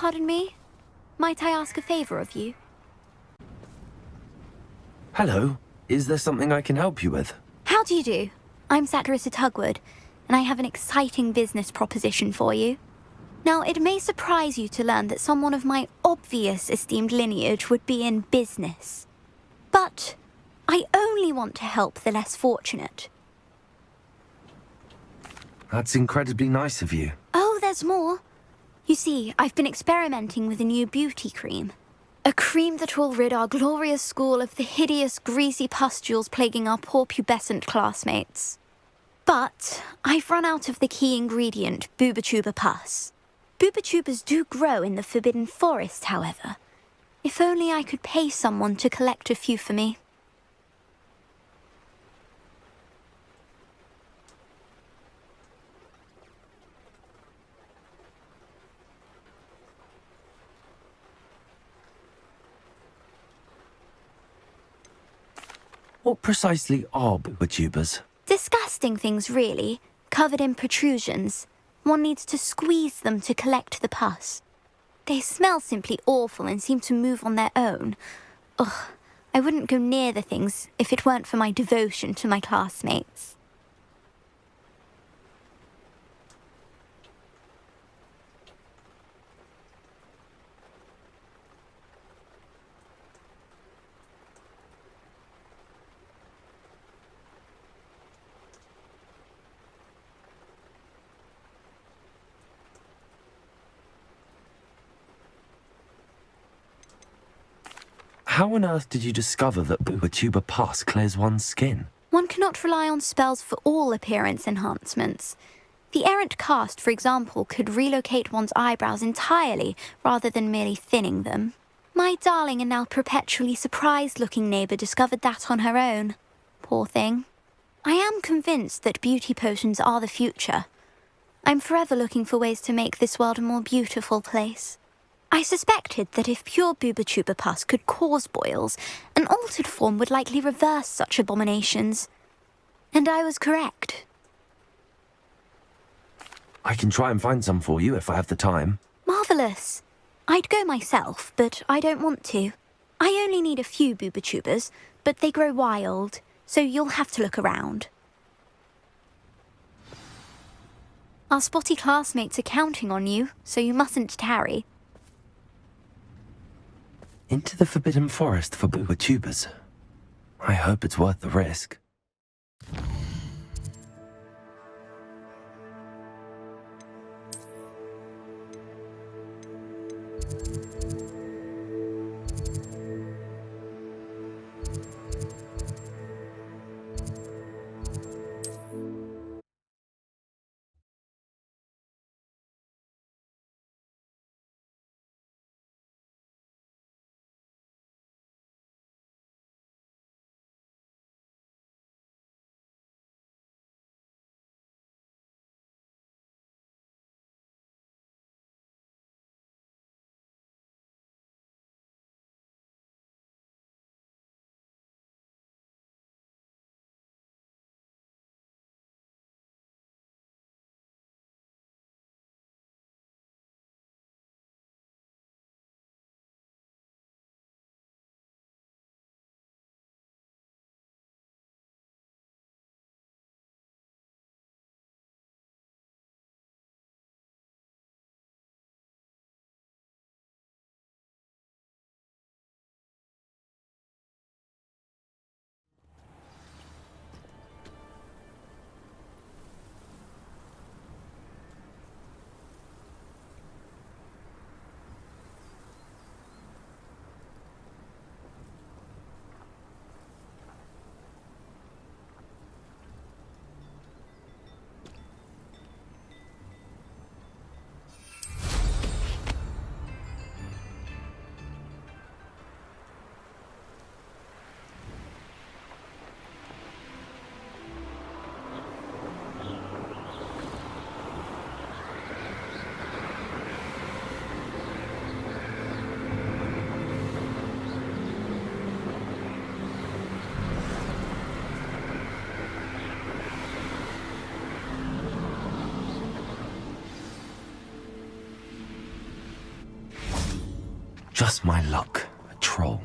Pardon me? Might I ask a favor of you? Hello. Is there something I can help you with? How do you do? I'm Satirissa Tugwood, and I have an exciting business proposition for you. Now, it may surprise you to learn that someone of my obvious esteemed lineage would be in business. But I only want to help the less fortunate. That's incredibly nice of you. Oh, there's more. You see, I've been experimenting with a new beauty cream. A cream that will rid our glorious school of the hideous, greasy pustules plaguing our poor pubescent classmates. But I've run out of the key ingredient, booba-tuber pus. Booba-tubers do grow in the Forbidden Forest, however. If only I could pay someone to collect a few for me. What precisely are booba-tubers? Disgusting things, really, covered in protrusions. One needs to squeeze them to collect the pus. They smell simply awful and seem to move on their own. Ugh, I wouldn't go near the things if it weren't for my devotion to my classmates. How on earth did you discover that booba-tuber pus clears one's skin? One cannot rely on spells for all appearance enhancements. The errant cast, for example, could relocate one's eyebrows entirely rather than merely thinning them. My darling and now perpetually surprised-looking neighbour discovered that on her own. Poor thing. I am convinced that beauty potions are the future. I'm forever looking for ways to make this world a more beautiful place. I suspected that if pure booba-tuber pus could cause boils, an altered form would likely reverse such abominations. And I was correct. I can try and find some for you if I have the time. Marvellous. I'd go myself, but I don't want to. I only need a few booba-tubers, but they grow wild, so you'll have to look around. Our spotty classmates are counting on you, so you mustn't tarry. Into the Forbidden Forest for booba-tubers. I hope it's worth the risk. Just my luck. A troll.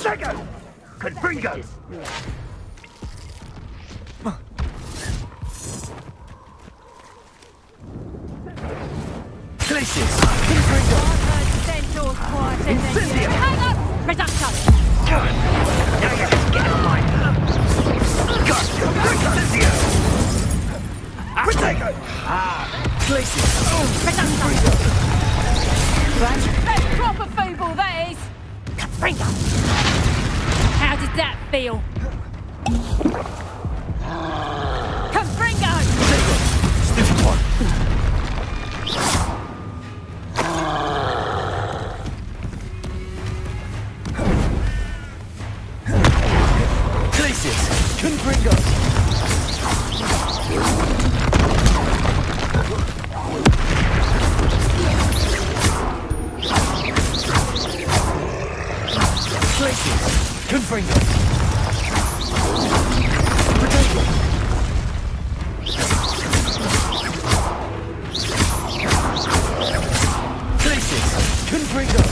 Protego! Confringo! Glacius! Confringo! Centaur's quieter than you. Hang up! Reducto! Now you can get on my nerves. God, Confringo! Protego! Glacius! Reducto! Right. That's proper feeble, that is! Confringo! How did that feel? Confringo! Stupid one! Glacius! Confringo! Glacius! Confringo! Protego! Glacius! Confringo!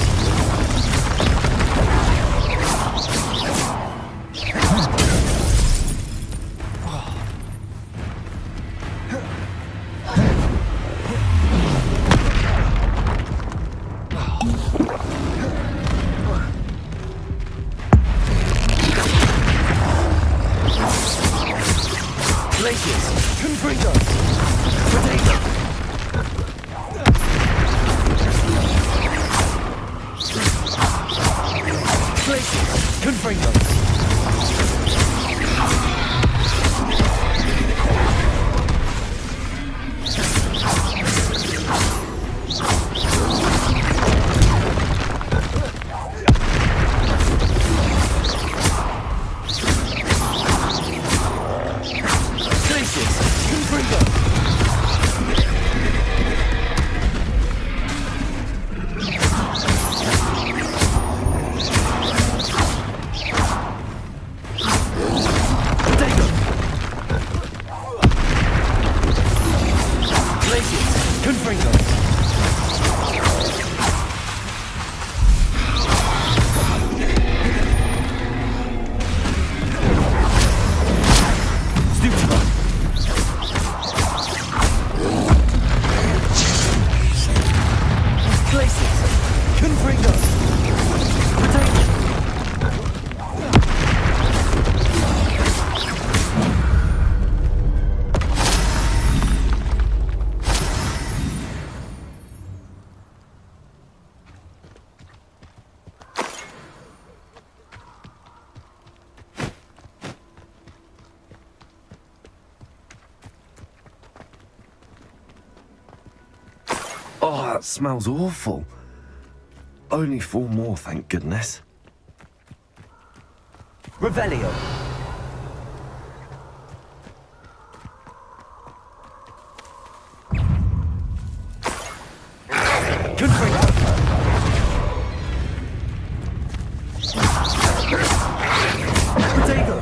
Glacius! Confringo! Protego! Glacius! Confringo! Glacius! Confringo! Protego! Glacius! Confringo! Stupid one! Glacius! Confringo! Protego! Oh, that smells awful. Only 4 more, thank goodness. Revelio. Confringo. Protego.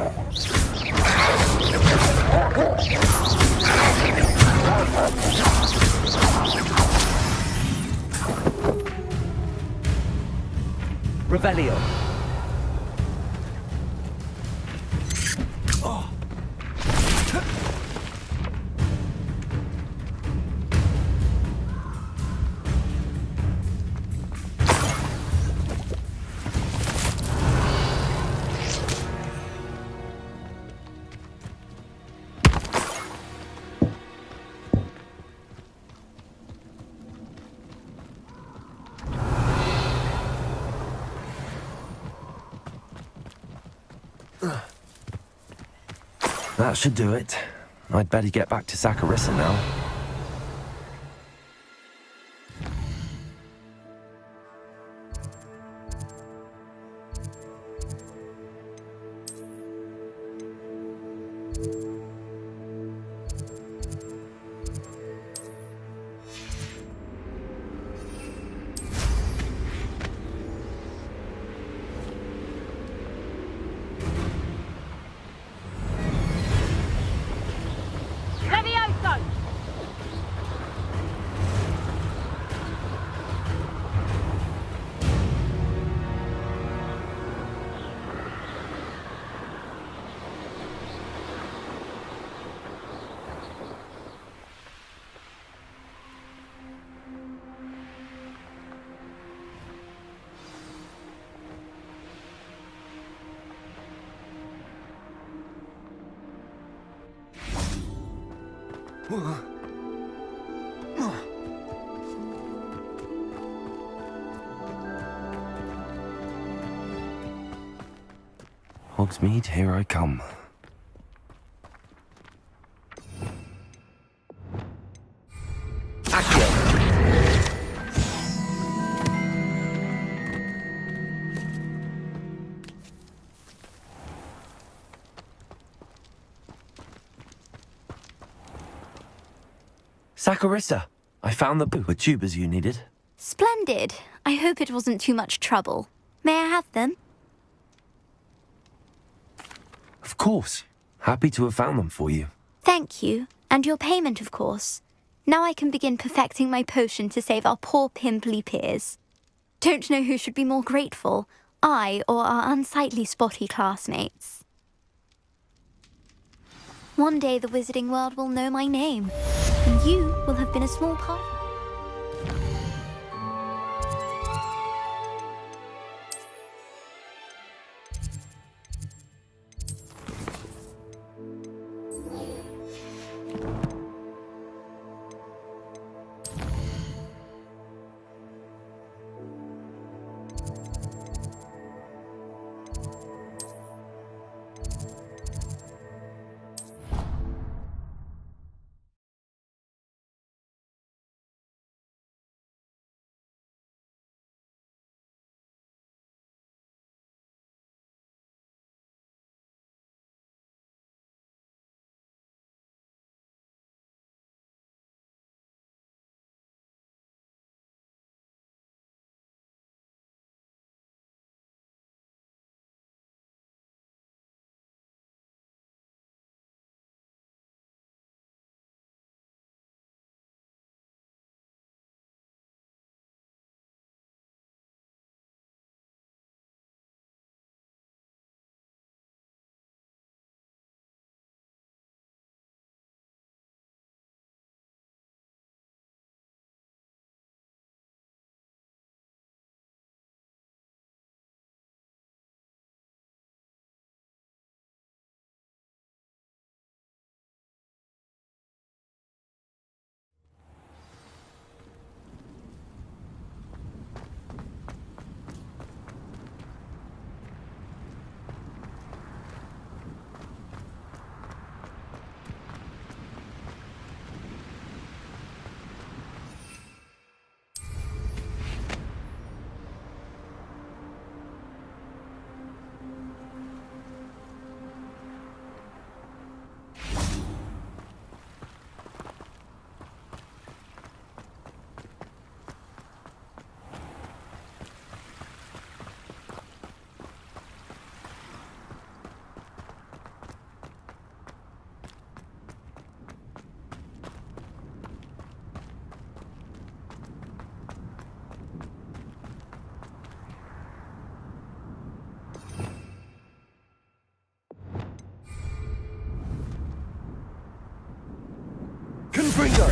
Revelio. That should do it. I'd better get back to Saccharissa now. Levioso! Hogsmeade, here I come. Saccharissa, I found the boo with tubers you needed. Splendid. I hope it wasn't too much trouble. May I have them? Of course. Happy to have found them for you. Thank you. And your payment, of course. Now I can begin perfecting my potion to save our poor pimply peers. Don't know who should be more grateful, I or our unsightly spotty classmates. One day the wizarding world will know my name, and you will have been a small part. Confringo!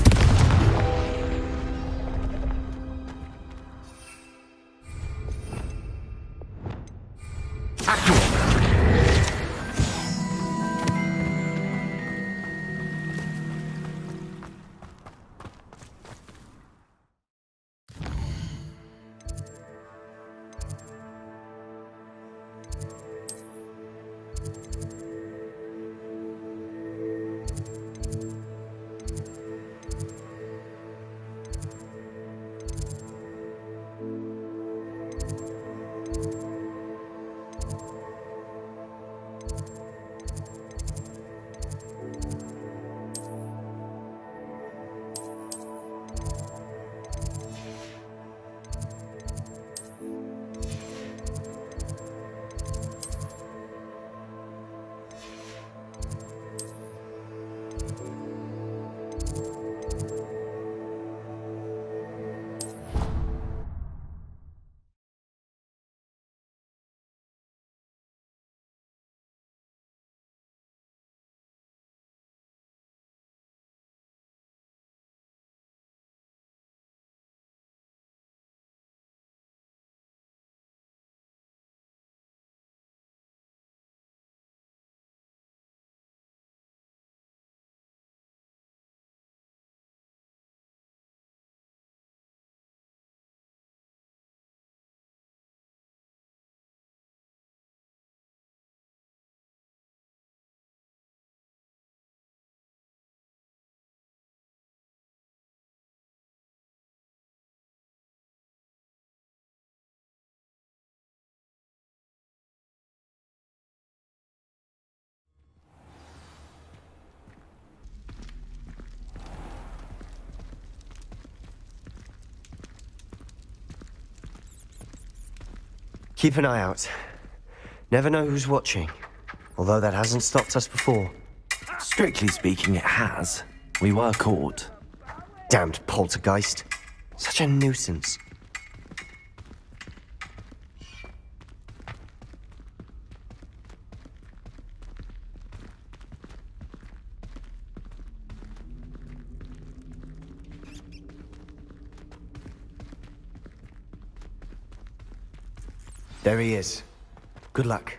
Keep an eye out. Never know who's watching. Although that hasn't stopped us before. Strictly speaking, it has. We were caught. Damned poltergeist. Such a nuisance. There he is. Good luck.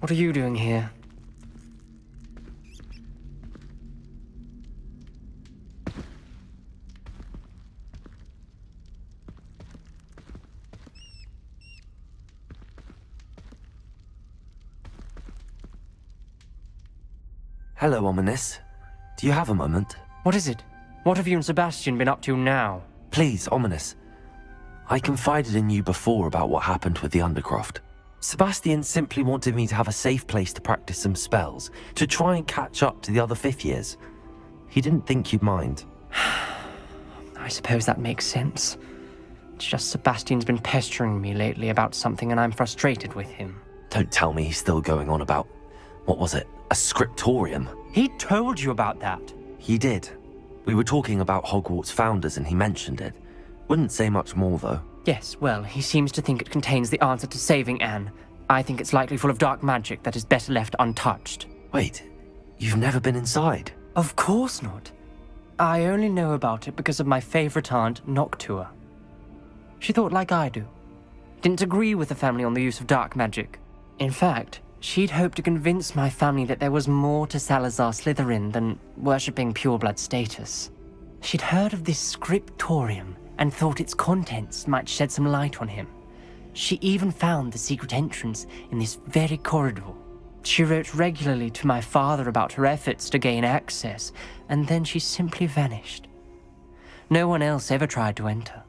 What are you doing here? Hello, Ominous. Do you have a moment? What is it? What have you and Sebastian been up to now? Please, Ominous. I confided in you before about what happened with the Undercroft. Sebastian simply wanted me to have a safe place to practice some spells, to try and catch up to the other fifth years. He didn't think you'd mind. I suppose that makes sense. It's just Sebastian's been pestering me lately about something and I'm frustrated with him. Don't tell me he's still going on about, what was it, a scriptorium? He told you about that. He did. We were talking about Hogwarts founders and he mentioned it. Wouldn't say much more though. Yes, well, he seems to think it contains the answer to saving Anne. I think it's likely full of dark magic that is better left untouched. Wait, you've never been inside? Of course not. I only know about it because of my favorite aunt, Noctua. She thought like I do. Didn't agree with the family on the use of dark magic. In fact, she'd hoped to convince my family that there was more to Salazar Slytherin than worshipping pureblood status. She'd heard of this scriptorium and thought its contents might shed some light on him. She even found the secret entrance in this very corridor. She wrote regularly to my father about her efforts to gain access, and then she simply vanished. No one else ever tried to enter.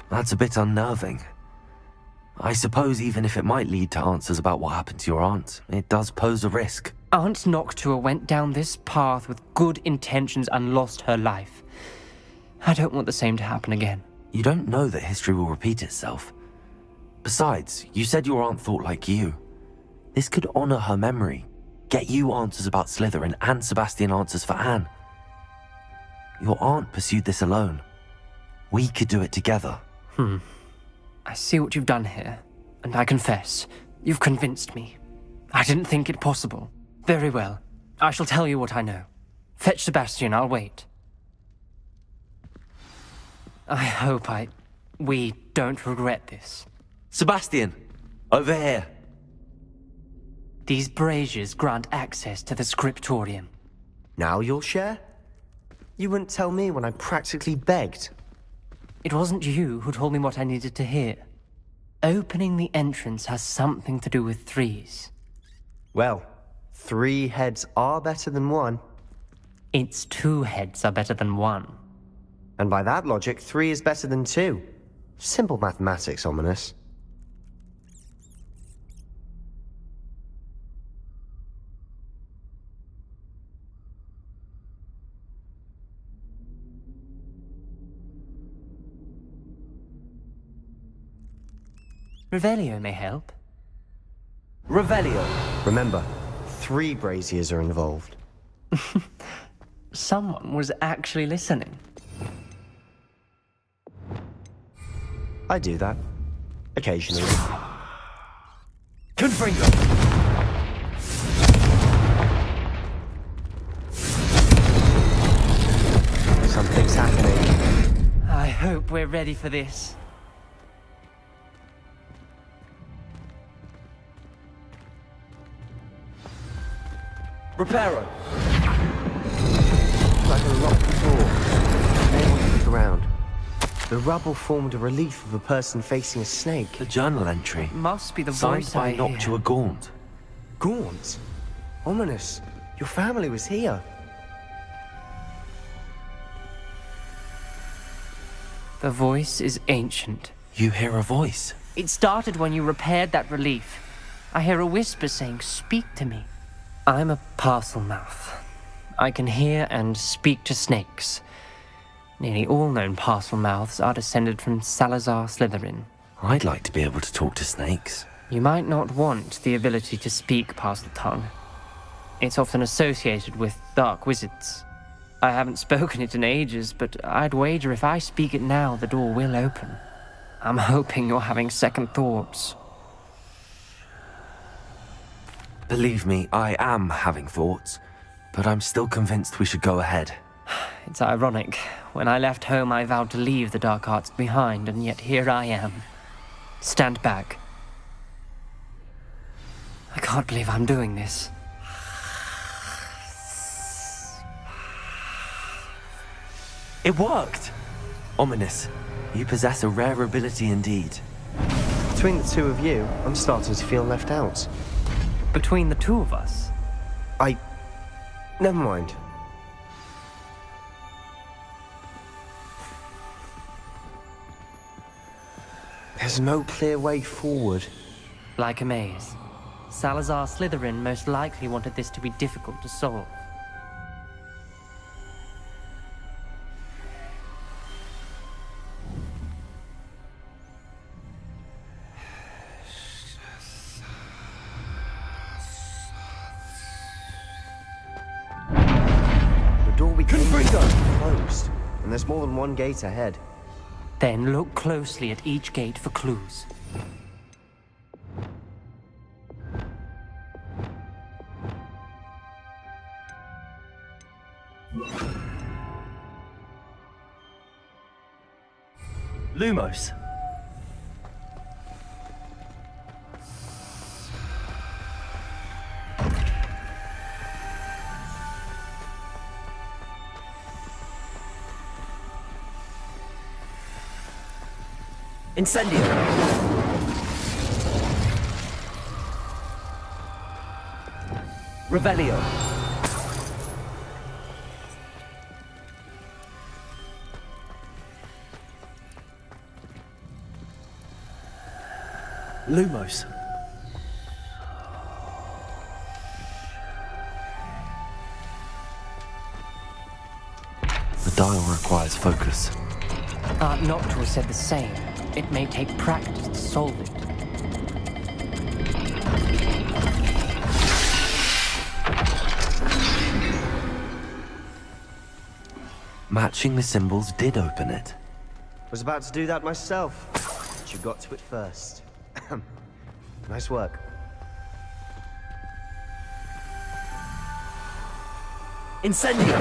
That's a bit unnerving. I suppose even if it might lead to answers about what happened to your aunt, it does pose a risk. Aunt Noctua went down this path with good intentions and lost her life. I don't want the same to happen again. You don't know that history will repeat itself. Besides, you said your aunt thought like you. This could honor her memory, get you answers about Slytherin and Sebastian answers for Anne. Your aunt pursued this alone. We could do it together. I see what you've done here, and I confess, you've convinced me. I didn't think it possible. Very well. I shall tell you what I know. Fetch Sebastian, I'll wait. I hope we don't regret this. Sebastian! Over here! These braziers grant access to the scriptorium. Now you'll share? You wouldn't tell me when I practically begged. It wasn't you who told me what I needed to hear. Opening the entrance has something to do with threes. Well, 3 heads are better than 1. It's 2 heads are better than 1. And by that logic, 3 is better than 2. Simple mathematics, Ominous. Revelio may help. Revelio. Remember, 3 braziers are involved. Someone was actually listening. I do that. Occasionally. Confringo. Something's happening. I hope we're ready for this. Reparo. Like a locked door. No one looked around. The rubble formed a relief of a person facing a snake. The journal entry. Must be the Signed voice by I hear. Noctua Gaunt. Gaunt? Ominous. Your family was here. The voice is ancient. You hear a voice. It started when you repaired that relief. I hear a whisper saying, "Speak to me." I'm a parcel mouth. I can hear and speak to snakes. Nearly all known parcel mouths are descended from Salazar Slytherin. I'd like to be able to talk to snakes. You might not want the ability to speak parcel tongue. It's often associated with dark wizards. I haven't spoken it in ages, but I'd wager if I speak it now, the door will open. I'm hoping you're having second thoughts. Believe me, I am having thoughts, but I'm still convinced we should go ahead. It's ironic. When I left home, I vowed to leave the dark arts behind, and yet here I am. Stand back. I can't believe I'm doing this. It worked! Ominous, you possess a rare ability indeed. Between the 2 of you, I'm starting to feel left out. Between the 2 of us, Never mind. There's no clear way forward. like a maze. Salazar Slytherin most likely wanted this to be difficult to solve. The door we came through is closed, and there's more than one gate ahead. Then look closely at each gate for clues. Lumos. Incendio. Revelio. Lumos. The dial requires focus. Art Noctua said the same. It may take practice to solve it. Matching the symbols did open it. Was about to do that myself, but you got to it first. Nice work. Incendio!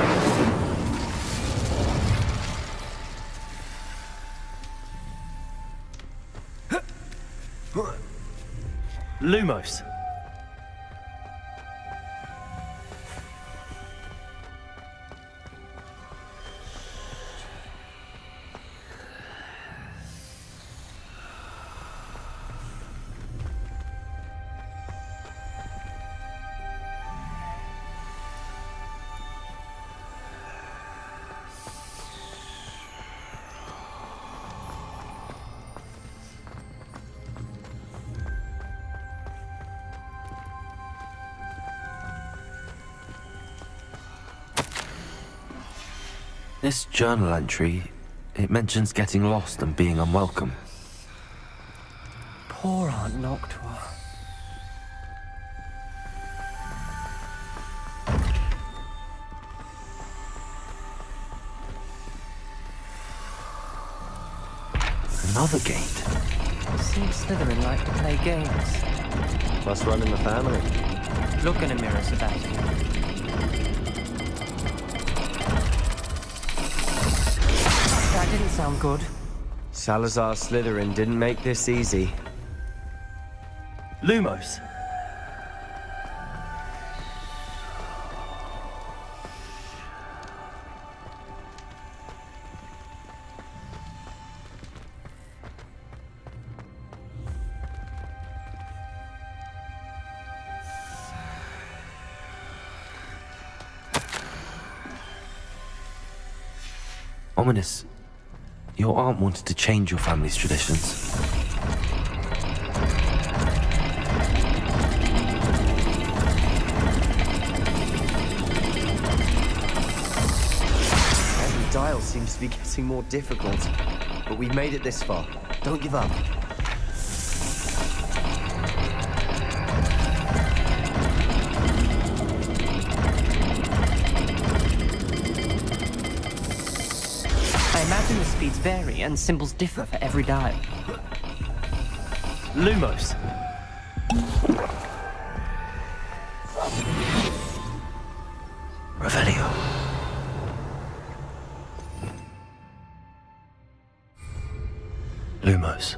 Lumos. This journal entry, it mentions getting lost and being unwelcome. Poor Aunt Noctua. Another gate. Seems Slytherin like to play games. Must run in the family. Look in a mirror, Sebastian. That didn't sound good. Salazar Slytherin didn't make this easy. Lumos. Ominous. Your aunt wanted to change your family's traditions. Every dial seems to be getting more difficult. But we've made it this far. Don't give up. I imagine the speeds vary and symbols differ for every dial. Lumos. Revelio. Lumos.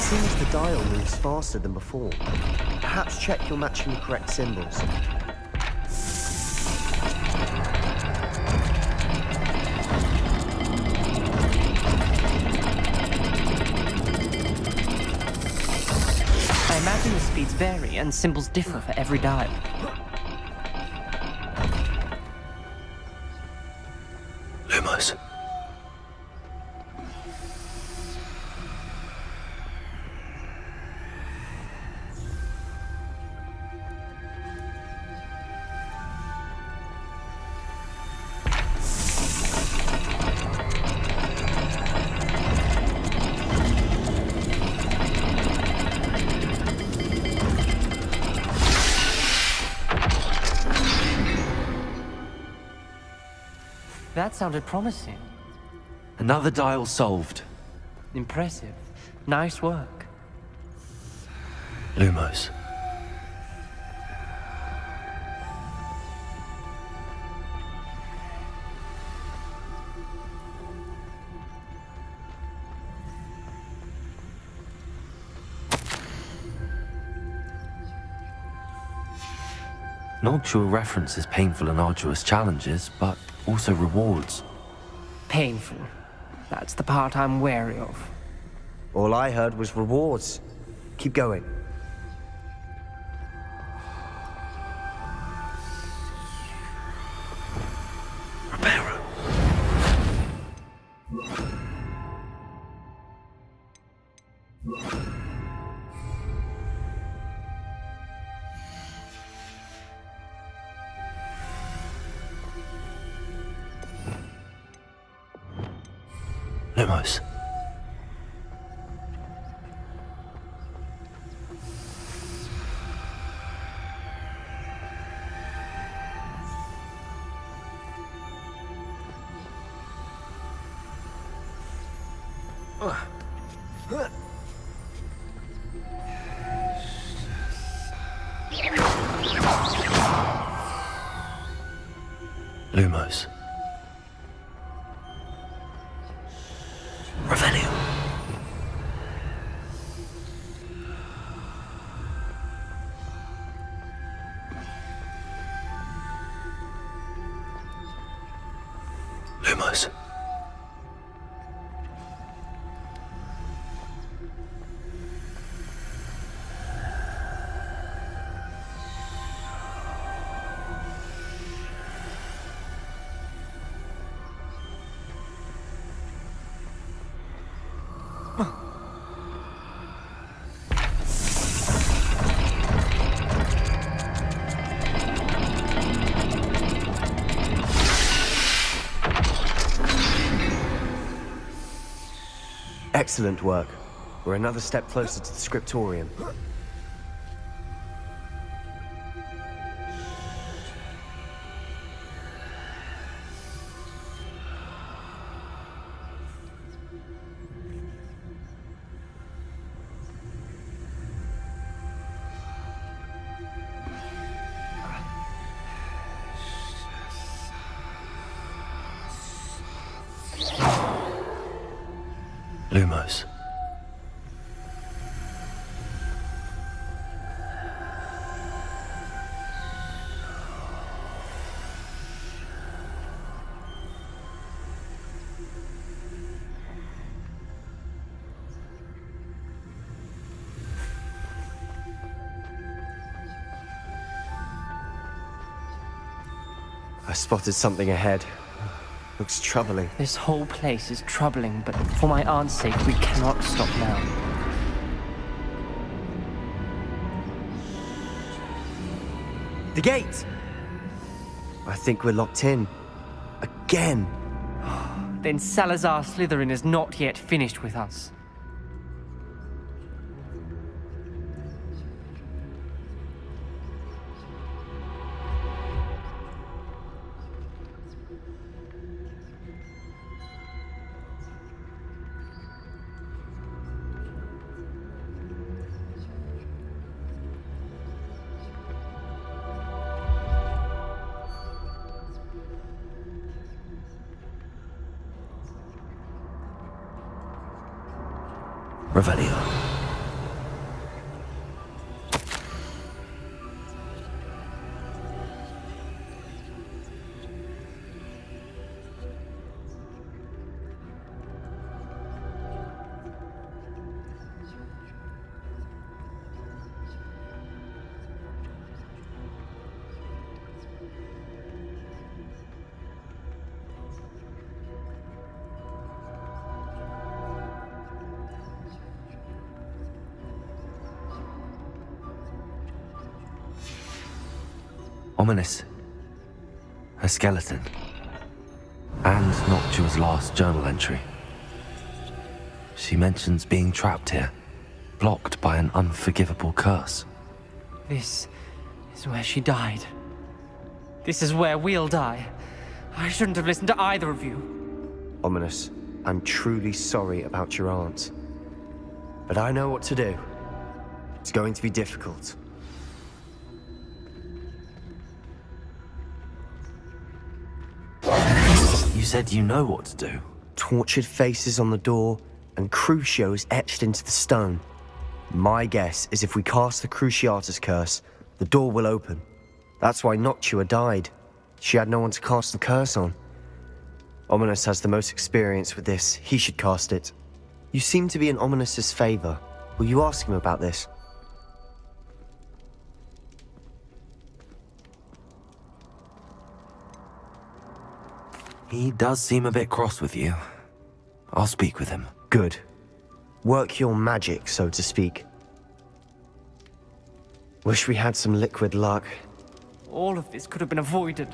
Seems the dial moves faster than before. Perhaps check you're matching the correct symbols. I imagine the speeds vary and symbols differ for every dial. Lumos. That sounded promising. Another dial solved. Impressive. Nice work. Lumos. Noctua references painful and arduous challenges, but also rewards. Painful. That's the part I'm wary of. All I heard was rewards. Keep going. Reparo. Lumos. Lumos. Revelio. Lumos. Excellent work. We're another step closer to the scriptorium. Lumos. I spotted something ahead. Looks troubling. This whole place is troubling, but for my aunt's sake, we cannot stop now. The gate! I think we're locked in. Again! Then Salazar Slytherin is not yet finished with us. Revelio. Ominous. Her skeleton. And Noctua's last journal entry. She mentions being trapped here, blocked by an unforgivable curse. This is where she died. This is where we'll die. I shouldn't have listened to either of you. Ominous, I'm truly sorry about your aunt. But I know what to do. It's going to be difficult. You said you know what to do. Tortured faces on the door, and Crucios etched into the stone. My guess is if we cast the Cruciatus curse, the door will open. That's why Noctua died. She had no one to cast the curse on. Ominous has the most experience with this. He should cast it. You seem to be in Ominous's favor. Will you ask him about this? He does seem a bit cross with you. I'll speak with him. Good. Work your magic, so to speak. Wish we had some liquid luck. All of this could have been avoided.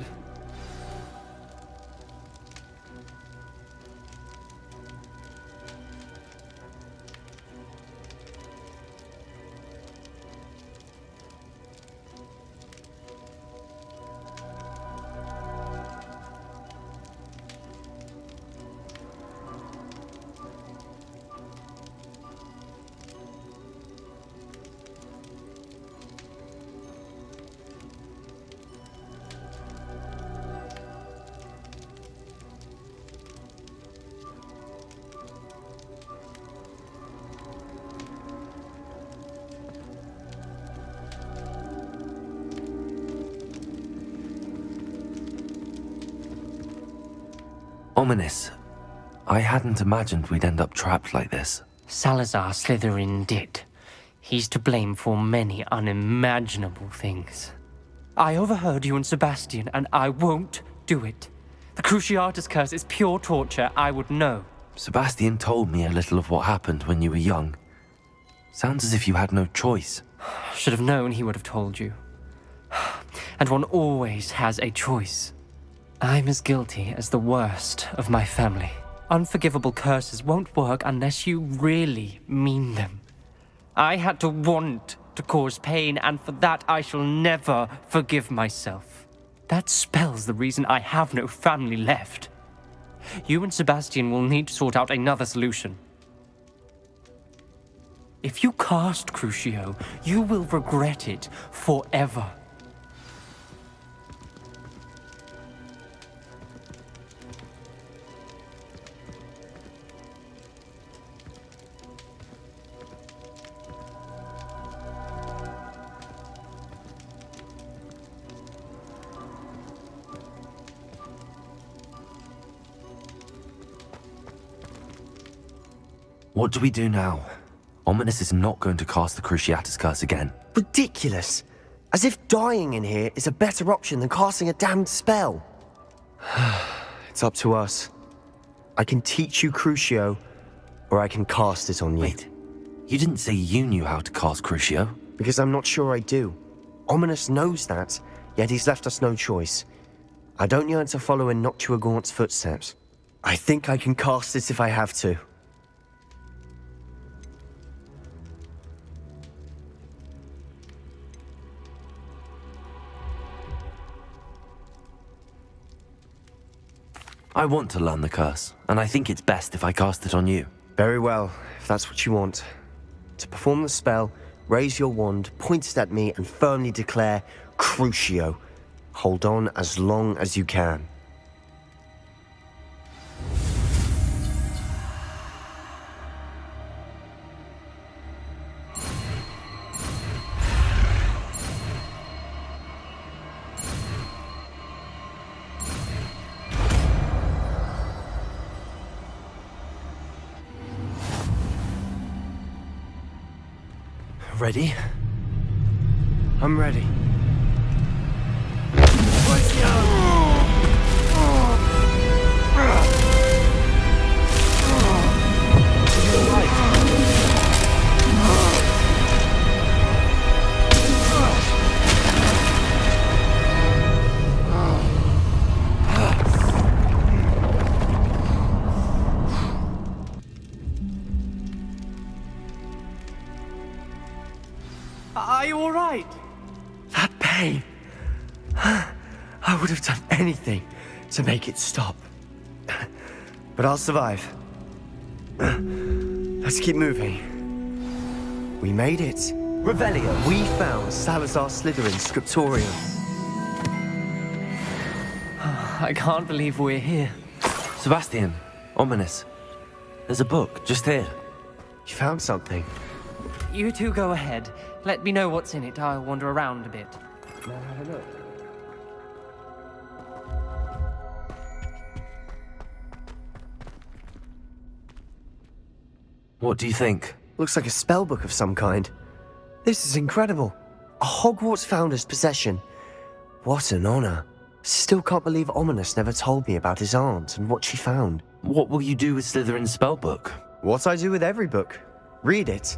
Ominous. I hadn't imagined we'd end up trapped like this. Salazar Slytherin did. He's to blame for many unimaginable things. I overheard you and Sebastian, and I won't do it. The Cruciatus Curse is pure torture, I would know. Sebastian told me a little of what happened when you were young. Sounds as if you had no choice. Should have known he would have told you. And one always has a choice. I'm as guilty as the worst of my family. Unforgivable curses won't work unless you really mean them. I had to want to cause pain, and for that I shall never forgive myself. That spells the reason I have no family left. You and Sebastian will need to sort out another solution. If you cast Crucio, you will regret it forever. What do we do now? Ominous is not going to cast the Cruciatus Curse again. Ridiculous! As if dying in here is a better option than casting a damned spell. It's up to us. I can teach you Crucio, or I can cast it on you. Wait, you didn't say you knew how to cast Crucio? Because I'm not sure I do. Ominous knows that, yet he's left us no choice. I don't yearn to follow in Noctua Gaunt's footsteps. I think I can cast it if I have to. I want to learn the curse, and I think it's best if I cast it on you. Very well, if that's what you want. To perform the spell, raise your wand, point it at me, and firmly declare, Crucio. Hold on as long as you can. Ready? I'm ready. Are you all right? That pain. I would have done anything to make it stop. But I'll survive. Let's keep moving. We made it. Revelio! We found Salazar Slytherin's scriptorium. I can't believe we're here. Sebastian, Ominous. There's a book just here. You found something. You two go ahead. Let me know what's in it. I'll wander around a bit. What do you think? Looks like a spell book of some kind. This is incredible. A Hogwarts founder's possession. What an honor. Still can't believe Ominous never told me about his aunt and what she found. What will you do with Slytherin's spellbook? What I do with every book. Read it.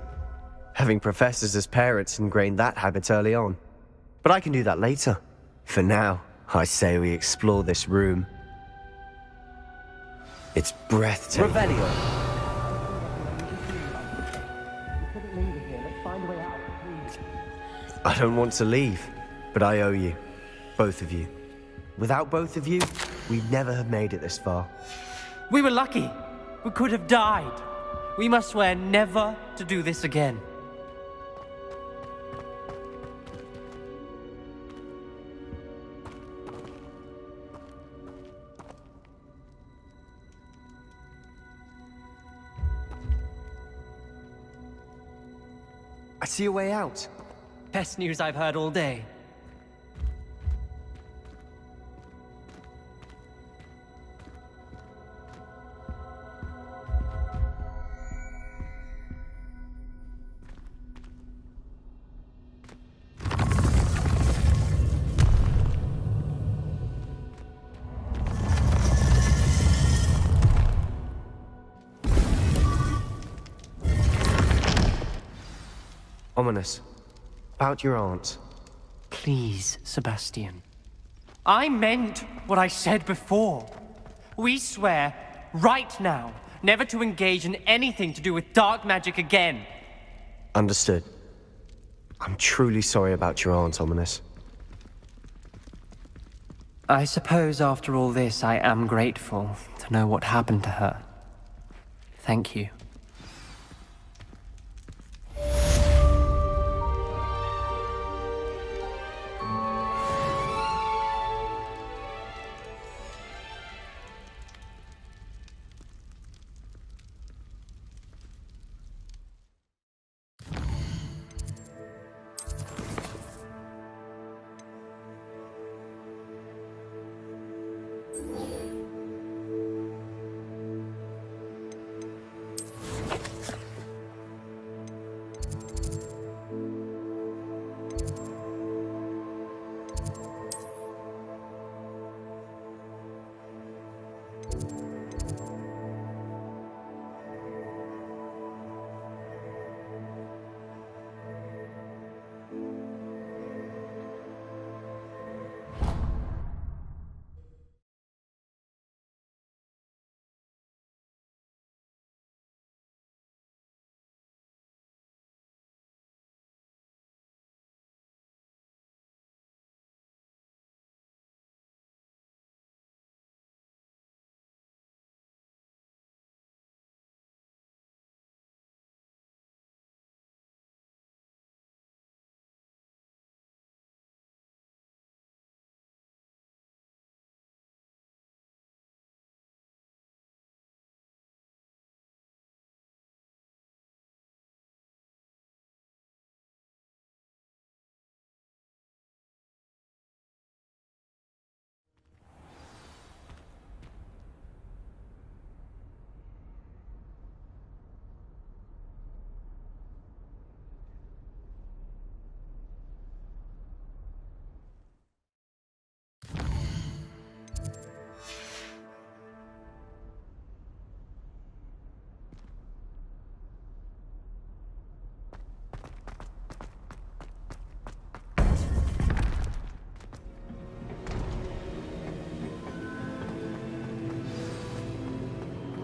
Having professors as parents ingrained that habit early on. But I can do that later. For now, I say we explore this room. It's breathtaking. Revelio! I don't want to leave, but I owe you. Both of you. Without both of you, we'd never have made it this far. We were lucky. We could have died. We must swear never to do this again. I see a way out. Best news I've heard all day. Ominous. About your aunt. Please, Sebastian. I meant what I said before. We swear, right now, never to engage in anything to do with dark magic again. Understood. I'm truly sorry about your aunt, Ominous. I suppose after all this, I am grateful to know what happened to her. Thank you.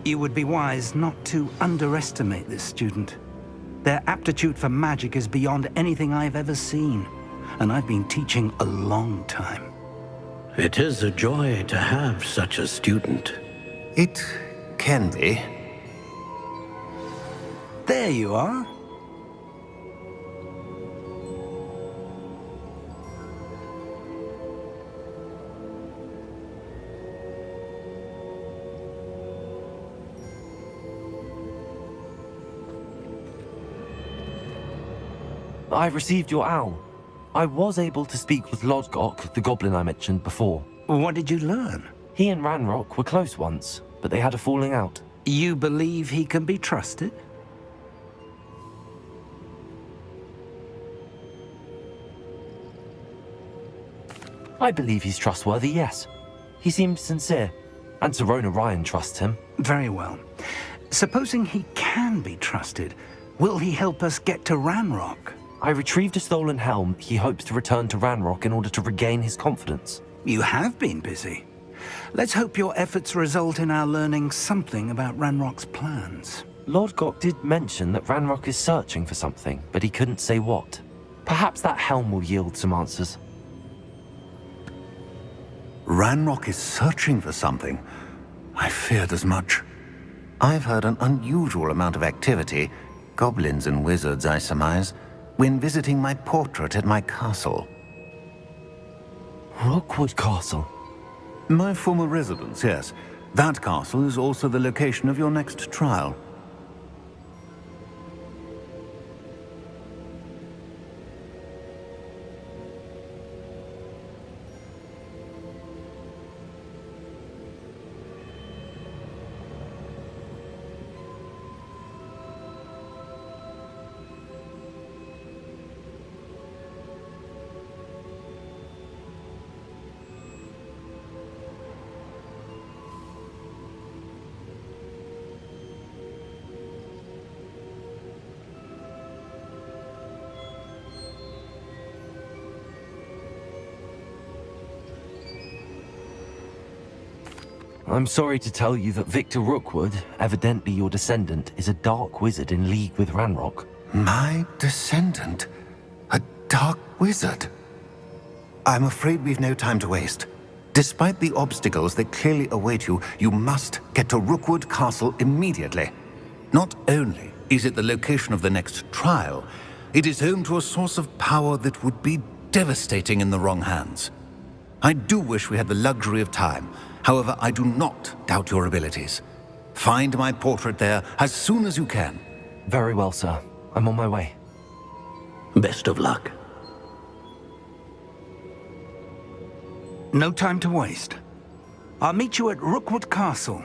You would be wise not to underestimate this student. Their aptitude for magic is beyond anything I've ever seen, and I've been teaching a long time. It is a joy to have such a student. It can be. There you are. I received your owl. I was able to speak with Lodgok, the goblin I mentioned before. What did you learn? He and Ranrock were close once, but they had a falling out. You believe he can be trusted? I believe he's trustworthy, yes. He seems sincere, and Serona Ryan trusts him. Very well. Supposing he can be trusted, will he help us get to Ranrock? I retrieved a stolen helm he hopes to return to Ranrock in order to regain his confidence. You have been busy. Let's hope your efforts result in our learning something about Ranrock's plans. Lodgok did mention that Ranrock is searching for something, but he couldn't say what. Perhaps that helm will yield some answers. Ranrock is searching for something. I feared as much. I've heard an unusual amount of activity, goblins and wizards, I surmise, when visiting my portrait at my castle. Rockwood Castle? My former residence, yes. That castle is also the location of your next trial. I'm sorry to tell you that Victor Rookwood, evidently your descendant, is a dark wizard in league with Ranrock. My descendant? A dark wizard? I'm afraid we've no time to waste. Despite the obstacles that clearly await you, you must get to Rookwood Castle immediately. Not only is it the location of the next trial, it is home to a source of power that would be devastating in the wrong hands. I do wish we had the luxury of time. However, I do not doubt your abilities. Find my portrait there as soon as you can. Very well, sir. I'm on my way. Best of luck. No time to waste. I'll meet you at Rookwood Castle.